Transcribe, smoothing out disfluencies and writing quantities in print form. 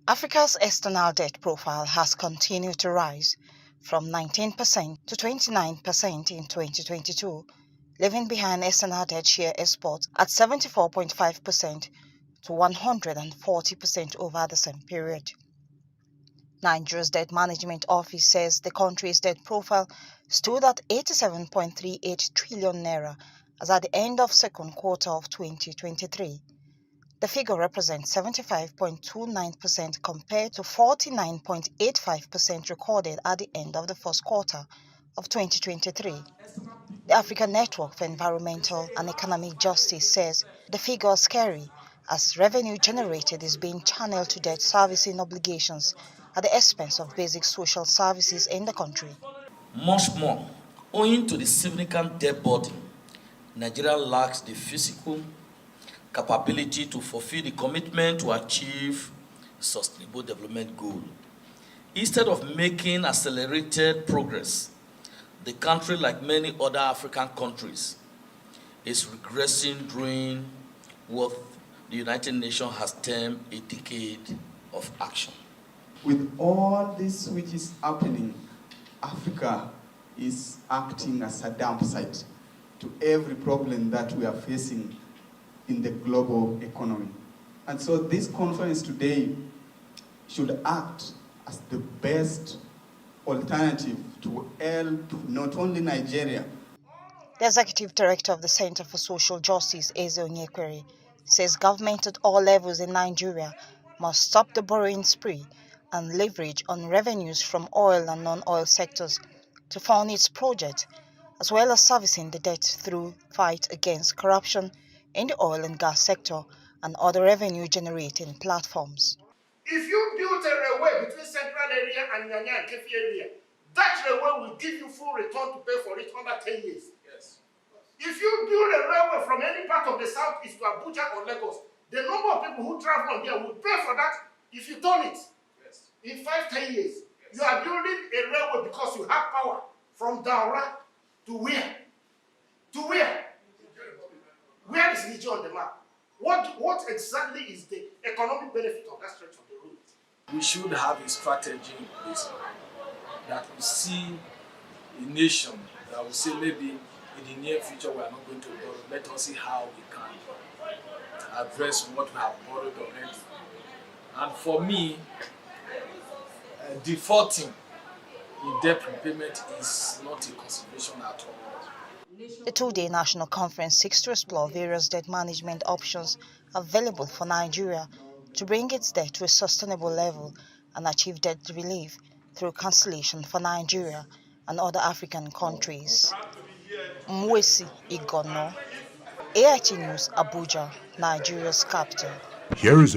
Africa's external debt profile has continued to rise from 19% to 29% in 2022, leaving behind external debt share exports at 74.5% to 140% over the same period. Nigeria's Debt Management Office says the country's debt profile stood at 87.38 trillion naira as at the end of second quarter of 2023. The figure represents 75.29% compared to 49.85% recorded at the end of the first quarter of 2023. The African Network for Environmental and Economic Justice says the figure is scary as revenue generated is being channeled to debt servicing obligations at the expense of basic social services in the country. Much more, owing to the significant debt burden, Nigeria lacks the physical capability to fulfill the commitment to achieve sustainable development goal. Instead of making accelerated progress, the country, like many other African countries, is regressing during what the United Nations has termed a decade of action. With all this which is happening, Africa is acting as a dump site to every problem that we are facing in the global economy. And so this conference today should act as the best alternative to help not only Nigeria. The executive director of the Center for Social Justice, Eze Onyekwere, says government at all levels in Nigeria must stop the borrowing spree and leverage on revenues from oil and non-oil sectors to fund its project, as well as servicing the debt through fight against corruption in the oil and gas sector and other revenue-generating platforms. If you build a railway between central area and Nyanya and Kefi area, that railway will give you full return to pay for it under 10 years. Yes. If you build a railway from any part of the southeast to Abuja or Lagos, the number of people who travel on there will pay for that if you turn it. Yes. In 5-10 years. Yes. You are building a railway because you have power from Daura to where? To where? Where is Niger on the map? What exactly is the economic benefit of that stretch of the road? We should have a strategy in place that will see a nation that will say maybe in the near future we are not going to borrow. Let us see how we can address what we have borrowed already. And for me, defaulting in debt repayment is not a consideration at all. The two-day national conference seeks to explore various debt management options available for Nigeria to bring its debt to a sustainable level and achieve debt relief through cancellation for Nigeria and other African countries. Mwesi Igono, AIT News, Abuja, Nigeria's capital. Here is a